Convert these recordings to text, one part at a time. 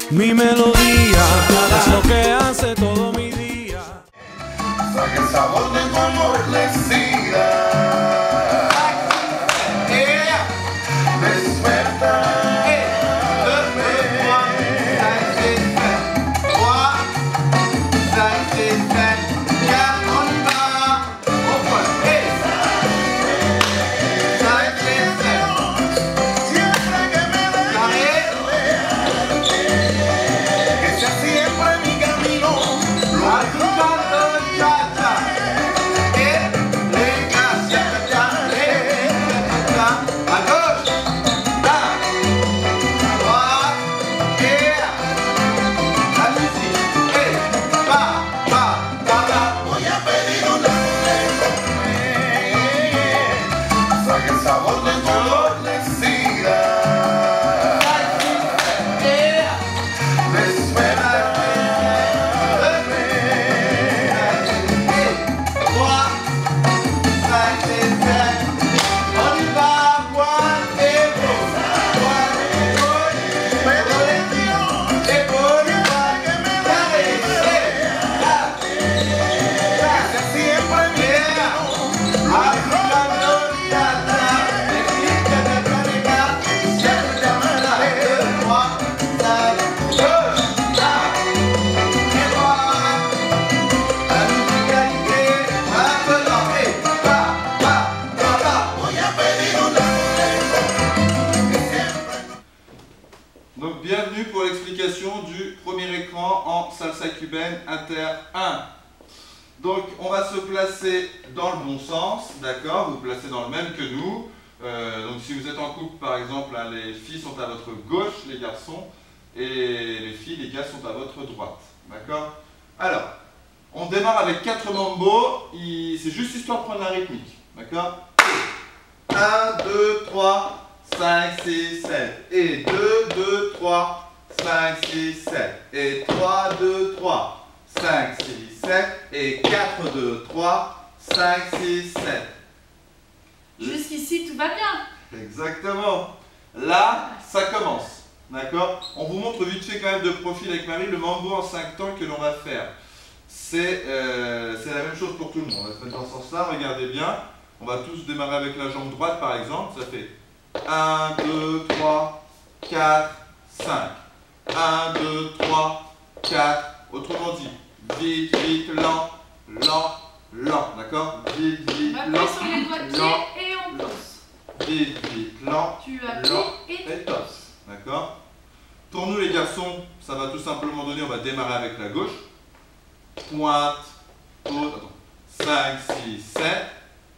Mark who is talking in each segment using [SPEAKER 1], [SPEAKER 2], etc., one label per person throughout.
[SPEAKER 1] Mi melodía es lo que hace todo mi día.
[SPEAKER 2] Saca el sabor de tu amor, le siga.
[SPEAKER 3] Donc bienvenue pour l'explication du premier écran en salsa cubaine inter 1. Donc on va se placer dans le bon sens, d'accord? Vous vous placez dans le même que nous. Donc si vous êtes en couple par exemple, hein, les filles sont à votre gauche, les garçons, et les filles, les gars sont à votre droite, d'accord? Alors, on démarre avec 4 mambos, c'est juste histoire de prendre la rythmique, d'accord? 1, 2, 3, 5, 6, 7, et 2, 2, 3, 5, 6, 7, et 3, 2, 3, 5, 6, 7, et 4, 2, 3, 5, 6, 7.
[SPEAKER 4] Jusqu'ici, tout va bien.
[SPEAKER 3] Exactement. Là, ça commence, d'accord? On vous montre vite fait quand même de profil avec Marie le mambo en 5 temps que l'on va faire. C'est la même chose pour tout le monde. On va se mettre dans ce sens-là, regardez bien. On va tous démarrer avec la jambe droite par exemple, ça fait 1, 2, 3, 4, 5. 1, 2, 3, 4. Autrement dit, vite, vite, lent, lent, lent. D'accord? Vite, vite,
[SPEAKER 4] lent. On
[SPEAKER 3] lent.
[SPEAKER 4] appuie sur les doigts de pied et on pousse.
[SPEAKER 3] Vite, vite, lent.
[SPEAKER 4] Tu appuies
[SPEAKER 3] lent,
[SPEAKER 4] et tu
[SPEAKER 3] tosses. D'accord? Pour nous les garçons, ça va tout simplement donner, on va démarrer avec la gauche. Pointe, pause, attends. 5, 6, 7.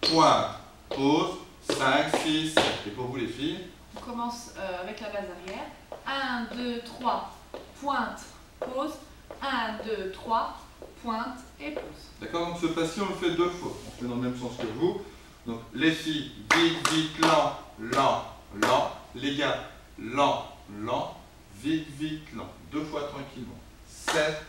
[SPEAKER 3] Pointe, pause. 5, 6, 7. Et pour vous les filles?
[SPEAKER 4] On commence avec la base arrière. 1, 2, 3, pointe, pause. 1, 2, 3, pointe et pause.
[SPEAKER 3] D'accord, donc ce pas-ci on le fait 2 fois. On fait dans le même sens que vous. Donc les filles, vite, vite, lent, lent, lent. Les gars, lent, lent, vite, vite, lent. 2 fois tranquillement. 7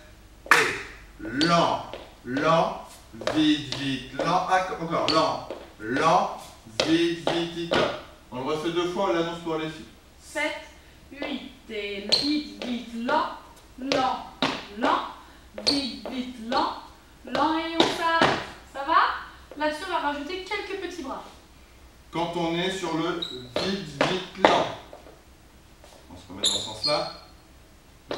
[SPEAKER 3] et lent, lent, vite, vite, lent. Encore lent, lent. Vite, vite, vite. On le refait 2 fois, on l'annonce pour les filles.
[SPEAKER 4] 7, 8, et vite, vite, lent, lent, lent, vite, vite, lent, lent et on s'arrête. Ça va? Là-dessus, on va rajouter quelques petits bras.
[SPEAKER 3] Quand on est sur le vite, vite, lent, on se remet dans ce sens-là.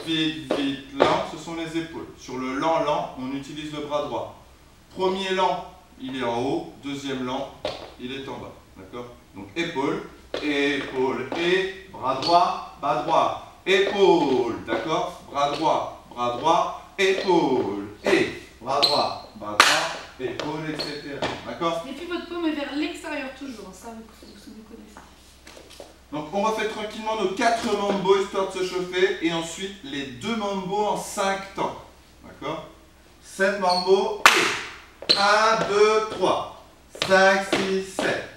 [SPEAKER 3] Vite, vite, lent, ce sont les épaules. Sur le lent, lent, on utilise le bras droit. Premier lent, il est en haut. Deuxième lent, il est en bas. D'accord? Donc épaule, épaule et bras droit, bras droit. Épaule, d'accord? Bras droit, épaule et bras droit, épaule, etc. D'accord?
[SPEAKER 4] Et puis votre paume est vers l'extérieur toujours. Ça, vous connaissez.
[SPEAKER 3] Donc on refait tranquillement nos 4 mambos histoire de se chauffer et ensuite les 2 mambos en 5 temps. D'accord? 7 mambos et 1, 2, 3, 5, 6, 7.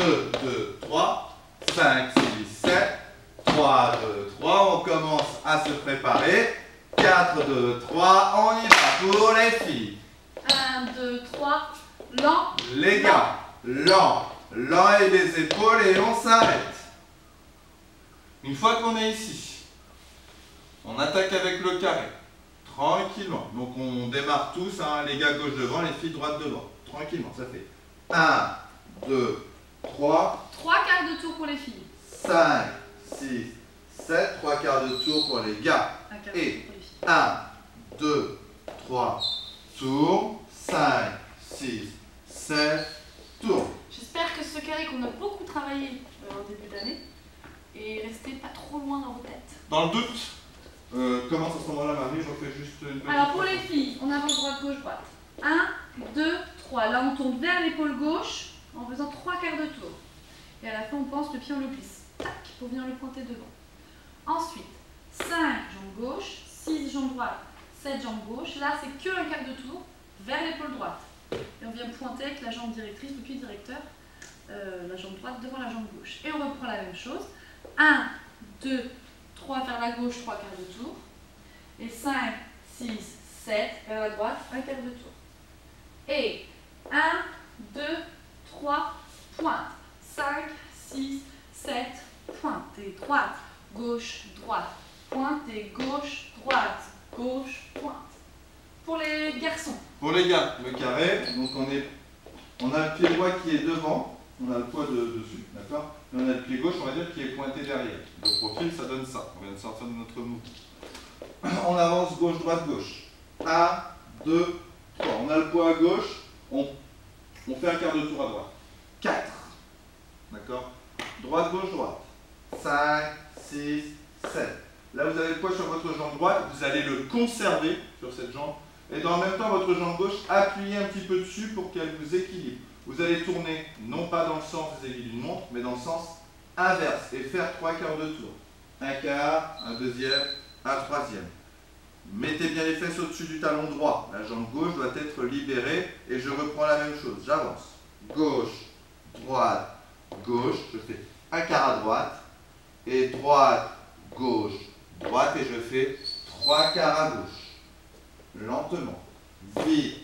[SPEAKER 3] 2, 2, 3, 5, 6, 7, 3, 2, 3, on commence à se préparer, 4, 2, 3, on y va pour les filles.
[SPEAKER 4] 1, 2, 3, lent.
[SPEAKER 3] Les gars, lent, lent et les épaules et on s'arrête. Une fois qu'on est ici, On attaque avec le carré. Tranquillement. Donc on démarre tous, hein, les gars gauche devant, les filles droite devant. Tranquillement, ça fait 1, 2, 3.
[SPEAKER 4] 3 quarts de tour pour les filles.
[SPEAKER 3] 5, 6, 7. 3 quarts de tour pour les gars.
[SPEAKER 4] Un quart de
[SPEAKER 3] Et
[SPEAKER 4] tour pour les filles.
[SPEAKER 3] 1, 2, 3 tours. 5, 6, 7 tours.
[SPEAKER 4] J'espère que ce carré qu'on a beaucoup travaillé en début d'année est resté pas trop loin dans vos têtes.
[SPEAKER 3] Dans le doute, commence à ce moment-là, Marie, je refais juste une petite.
[SPEAKER 4] Alors pour les filles, on avance droite, gauche, droite. 1, 2, 3. Là on tombe vers l'épaule gauche en faisant 3 quarts de tour. Et à la fin on pense le pied, on le glisse. Tac, pour venir le pointer devant. Ensuite, 5 jambes gauche, 6 jambes droite, 7 jambes gauche. Là c'est que un quart de tour vers l'épaule droite. Et on vient pointer avec la jambe directrice, le pied directeur, la jambe droite devant la jambe gauche. Et on reprend la même chose. 1, 2, 3 vers la gauche, 3 quarts de tour. Et 5, 6, 7 vers la droite, un quart de tour. Et 1, 2, 3, pointe. 5, 6, 7, pointe. Et droite, gauche, droite. Pointe et gauche, droite, gauche, pointe. Pour les garçons.
[SPEAKER 3] Pour les gars, le carré, donc on a le pied droit qui est devant, on a le poids dessus, d'accord? Et on a le pied gauche, on va dire, qui est pointé derrière. Le profil, ça donne ça. On vient de sortir de notre mouvement. On avance gauche, droite, gauche. 1, 2, 3. On a le poids à gauche, on fait un quart de tour à droite. 4. D'accord? Droite, gauche, droite. 5, 6, 7. Là, vous avez le poids sur votre jambe droite, vous allez le conserver sur cette jambe. Et dans le même temps, votre jambe gauche, appuyez un petit peu dessus pour qu'elle vous équilibre. Vous allez tourner, non pas dans le sens des aiguilles d'une montre, mais dans le sens inverse et faire 3 quarts de tour. Un quart, un deuxième, un troisième. Mettez bien les fesses au-dessus du talon droit. La jambe gauche doit être libérée et je reprends la même chose. J'avance. Gauche, droite, gauche. Je fais un quart à droite et droite, gauche, droite et je fais 3 quarts à gauche. Lentement. Vite,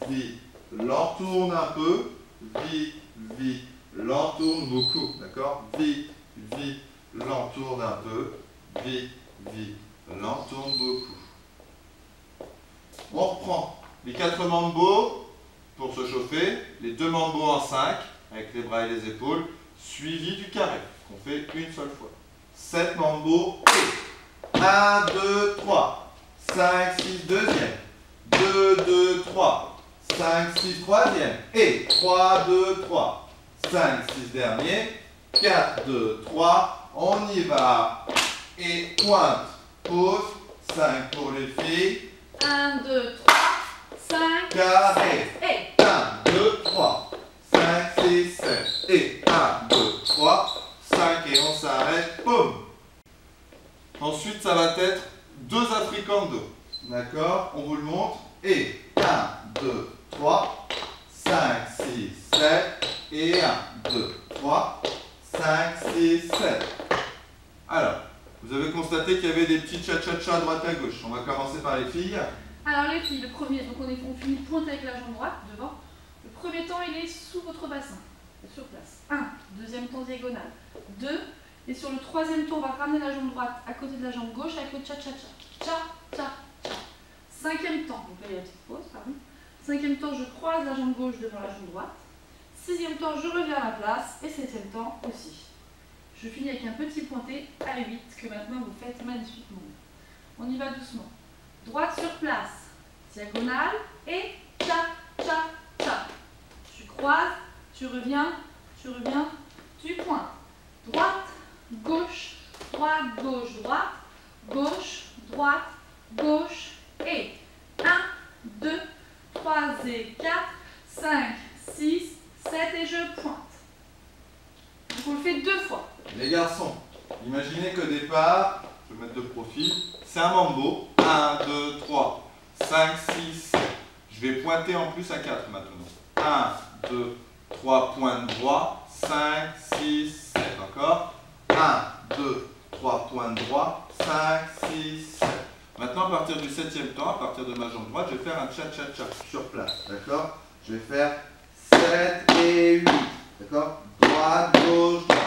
[SPEAKER 3] vite. L'entourne un peu. Vite, vite. L'entourne beaucoup. D'accord? Vite, vite. L'entourne un peu. Vite, vite. L'entourne beaucoup. On reprend les 4 mambo pour se chauffer. Les 2 mambo en 5 avec les bras et les épaules. Suivi du carré qu'on fait une seule fois. 7 mambo et 1, 2, 3. 5, 6, deuxième, 2, 2, 3, 5, 6, troisième, et 3, 2, 3, 5, 6 dernier, 4, 2, 3, on y va, et pointe, pause, 5 pour les filles,
[SPEAKER 4] 1, 2, 3, 5,
[SPEAKER 3] carré,
[SPEAKER 4] 7, et
[SPEAKER 3] 1, 2, 3, 5, 6, 7, et 1, 2, 3, 5, et on s'arrête, boum. Ensuite, ça va être 2 africando. D'accord? On vous le montre. Et 1, 2, 3, 5, 6, 7. Et 1, 2, 3, 5, 6, 7. Alors, vous avez constaté qu'il y avait des petits cha-cha-cha à droite à gauche. On va commencer par les filles.
[SPEAKER 4] alors les filles, le premier, donc on finit de pointer avec la jambe droite devant. Le premier temps, il est sous votre bassin, sur place. 1, deuxième temps diagonale. 2, et sur le troisième tour, on va ramener la jambe droite à côté de la jambe gauche avec le cha-cha-cha. Cha-cha-cha. Cinquième temps, donc là il y a une petite pause, pardon. Cinquième temps, je croise la jambe gauche devant la jambe droite. Sixième temps, je reviens à la place. Et septième temps aussi. Je finis avec un petit pointé à 8 que maintenant vous faites magnifiquement. On y va doucement. Droite sur place, diagonale et cha-cha-cha. Tu croises, tu reviens, tu pointes. Droite, gauche, droite, gauche, droite, gauche, droite, gauche et 1, 2, 3 et 4, 5, 6, 7 et je pointe. Donc on le fait 2 fois.
[SPEAKER 3] Les garçons, imaginez qu'au départ, je vais mettre de profil, c'est un mambo. 1, 2, 3, 5, 6, 7. Je vais pointer en plus à 4 maintenant. 1, 2, 3, pointe droit. 5, 6, 7. Encore. 1, 2, 3, pointe droit. 5, 6, 7. Maintenant, à partir du 7e temps, à partir de ma jambe droite, je vais faire un cha-cha-cha sur place. D'accord? Je vais faire 7 et 8. D'accord? Droite, gauche, droite.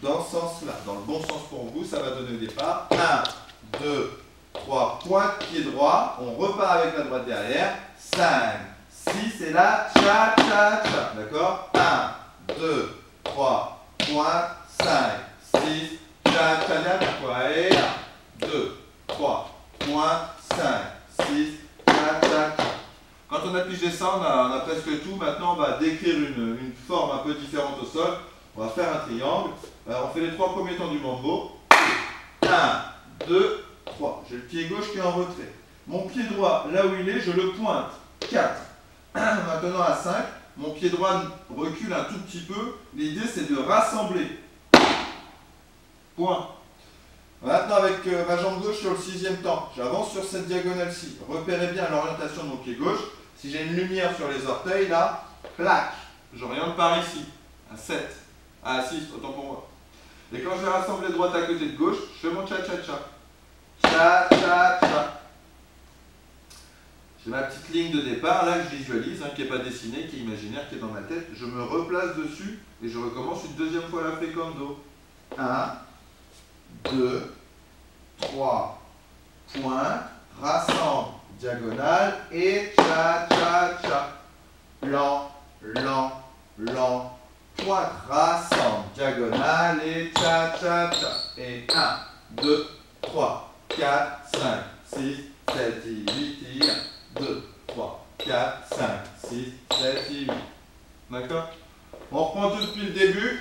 [SPEAKER 3] Dans ce sens-là. Dans le bon sens pour vous, ça va donner au départ 1, 2, 3. 3, pointe pied droit, on repart avec la droite derrière, 5, 6 et là, cha, cha, cha, d'accord? 1, 2, 3, pointe, 5, 6, cha, cha, cha, quoi, et 1, 2, 3, pointe, 5, 6, cha, cha, cha. Quand on a pigé ça, on a presque tout. Maintenant, on va décrire une forme un peu différente au sol. On va faire un triangle. On fait les 3 premiers temps du mambo. 1, 2, 3. J'ai le pied gauche qui est en retrait. Mon pied droit, là où il est, je le pointe. 4. Maintenant à 5. Mon pied droit recule un tout petit peu. L'idée, c'est de rassembler. Point. Maintenant, avec ma jambe gauche sur le 6e temps, j'avance sur cette diagonale-ci. Repérez bien l'orientation de mon pied gauche. Si j'ai une lumière sur les orteils, là, clac, j'oriente par ici, à 7, à 6, autant pour moi. Et quand je vais rassembler droite à côté de gauche, je fais mon cha-cha-cha. Cha-cha-cha. J'ai ma petite ligne de départ, là, que je visualise, qui n'est pas dessinée, qui est imaginaire, qui est dans ma tête. Je me replace dessus et je recommence une deuxième fois la fréquendo. 1, 2, 3, pointe, rassemble, diagonale et cha-cha-cha. Lent, lent, lent, pointe, rassemble, diagonale et cha-cha-cha. Et 1, 2, 3, 4, 5, 6, 7, 8, 1, 2, 3, 4, 5, 6, 7, 8. D'accord? On reprend tout depuis le début.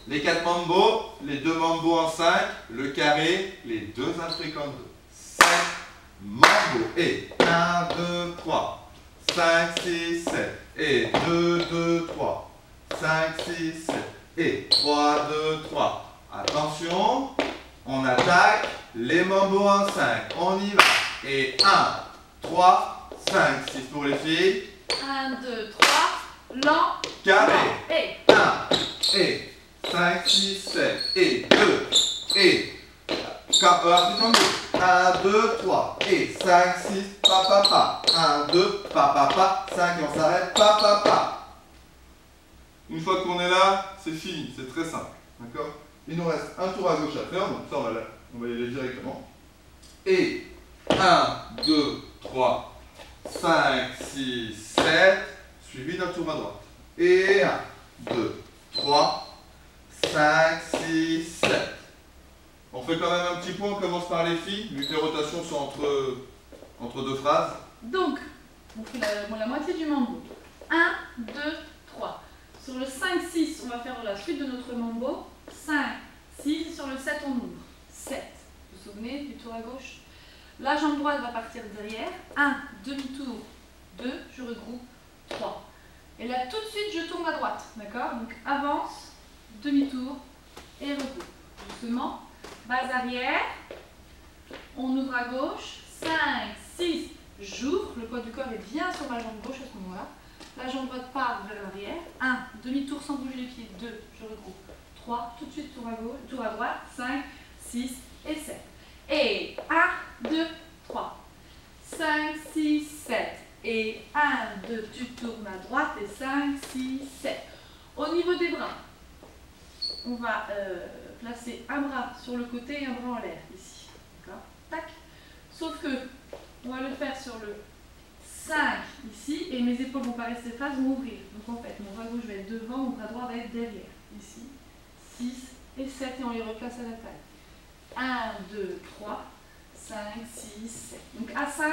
[SPEAKER 3] Les 4 mambos, les 2 mambos en 5, le carré, les 2 africanos. 5 mambos. Et 1, 2, 3, 5, 6, 7. Et 2, 2, 3, 5, 6, 7. Et 3, 2, 3. Attention, on attaque les mambos en 5. On y va. Et 1, 3, 5, 6 pour les filles.
[SPEAKER 4] 1, 2, 3, lent,
[SPEAKER 3] Carré.
[SPEAKER 4] lent. Et
[SPEAKER 3] 1, et 5, 6, 7, et 2, et 1, 2, 3, et 5, 6, pa, pa, pa, 1, 2, pa, pa, pa, 5, et on s'arrête, pa, pa, pa. Une fois qu'on est là, c'est fini, c'est très simple, d'accord? Il nous reste un tour à gauche à faire, donc ça on va y aller directement. Et 1, 2, 3, 5, 6, 7, suivi d'un tour à droite. Et 1, 2, 3, 5, 6, 7. On fait quand même un petit point, on commence par les filles, vu que les rotations sont entre 2 phrases.
[SPEAKER 4] donc, on fait la moitié du mambo. 1, 2, 3. Sur le 5, 6, on va faire la suite de notre mambo. 5, 6, sur le 7, on ouvre. 7. Vous vous souvenez du tour à gauche? La jambe droite va partir derrière. 1, demi-tour, 2, je regroupe, 3. Et là, tout de suite, je tourne à droite. D'accord? Donc, avance, demi-tour et regroupe. Doucement. Base arrière. On ouvre à gauche. 5, 6, j'ouvre. Le poids du corps est bien sur ma jambe gauche à ce moment-là. La jambe droite part vers l'arrière. 1, demi-tour sans bouger les pieds. 2, je regroupe. 3, tout de suite tour à gauche, tour à droite. 5, 6 et 7. Et 1, 2, 3. 5, 6, 7. Et 1, 2, tu tournes à droite. Et 5, 6, 7. Au niveau des bras, on va placer un bras sur le côté et un bras en l'air, ici. D'accord? Tac. Sauf que, on va le faire sur le 5 ici, et mes épaules vont pas rester flasques, vont ouvrir. Donc en fait, mon bras gauche va être devant, mon bras droit va être derrière. Ici, 6 et 7, et on les replace à la taille. 1, 2, 3, 5, 6, 7. Donc à 5,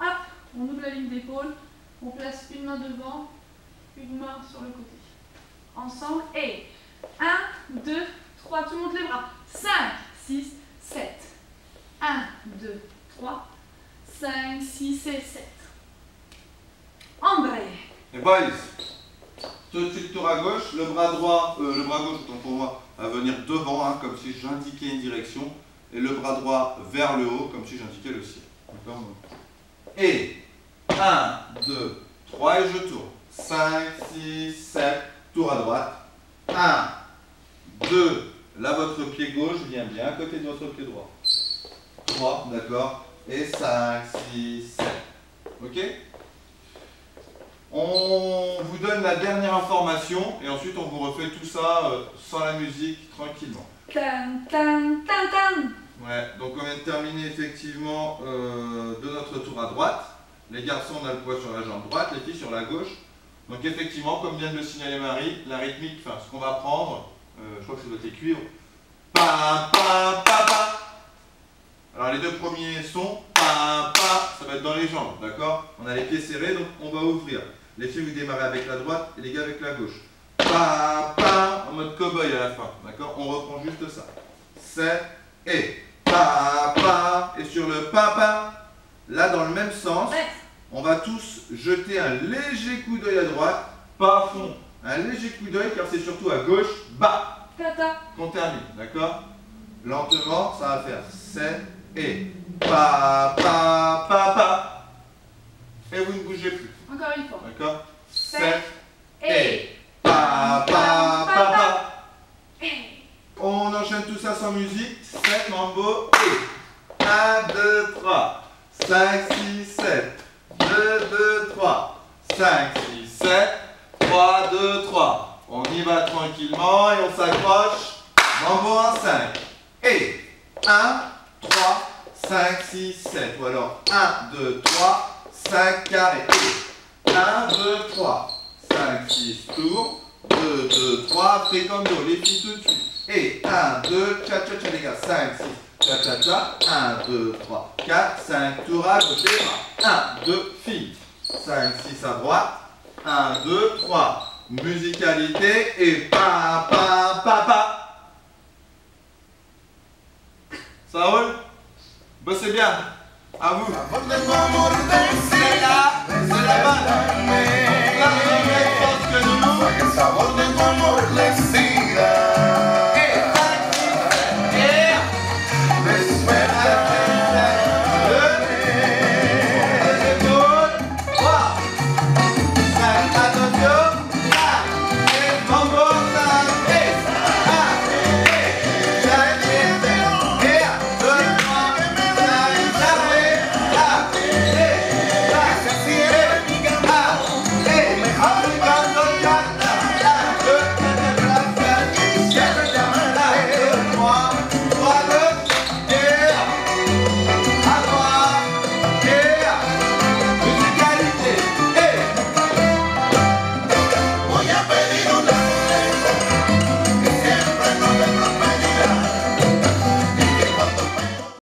[SPEAKER 4] hop, on ouvre la ligne d'épaule, on place une main devant, une main sur le côté. Ensemble, et 1, 2, 3, tout le monde les bras. 5, 6, 7. 1, 2, 3, 5, 6 et 7. Embraye.
[SPEAKER 3] Et boys, tout de suite tour à gauche, le bras droit, le bras gauche, autant pour moi, va venir devant, comme si j'indiquais une direction, et le bras droit vers le haut, comme si j'indiquais le ciel. Et 1, 2, 3, et je tourne. 5, 6, 7, tour à droite. 1, 2, là votre pied gauche vient bien à côté de votre pied droit. 3, d'accord. Et 5, 6, 7. Ok? On vous donne la dernière information et ensuite on vous refait tout ça sans la musique tranquillement.
[SPEAKER 4] Tan, tan, tan, tan.
[SPEAKER 3] Ouais, donc on vient de terminer effectivement de notre tour à droite. Les garçons, on a le poids sur la jambe droite, les filles sur la gauche. Donc effectivement, comme vient de le signaler Marie, la rythmique, enfin ce qu'on va prendre, je crois que ça doit être les cuivres. Pa, pa, pa, pa. Alors les deux premiers sons, pa, pa, ça va être dans les jambes, d'accord? On a les pieds serrés, donc on va ouvrir. Les filles, vous démarrez avec la droite et les gars avec la gauche. Pa, pa, en mode cow-boy à la fin, d'accord? On reprend juste ça. C'est et pa, pa, et sur le pa, pa, là dans le même sens, on va tous jeter un léger coup d'œil à droite, pas à fond, un léger coup d'œil car c'est surtout à gauche, bas, qu'on termine, d'accord? Lentement, ça va faire c'est et pa, pa, pa, pa, et vous ne bougez plus,
[SPEAKER 4] Encore une fois.
[SPEAKER 3] d'accord? C'est et pa, pa, pa, pa. On enchaîne tout ça sans musique, 7 mambo et 1, 2, 3, 5, 6, 7. 2, 2, 3, 5, 6, 7, 3, 2, 3. On y va tranquillement et on s'accroche. Mambo en 5. Et 1, 3, 5, 6, 7. Ou alors 1, 2, 3, 5 carrés. Et 1, 2, 3, 5, 6 tours. 2, 2, 3. Fais comme nous, les filles tout de suite. Et 1, 2, tcha tcha tcha les gars. 5, 6. Tcha tcha tcha, 1, 2, 3, 4, 5, tours à gauche et bras. 1, 2, filles. 5, 6 à droite. 1, 2, 3. Musicalité et pa, pa, pa, pa. Ça roule? Bossez bien. À vous. C'est la balle. La même force que nous.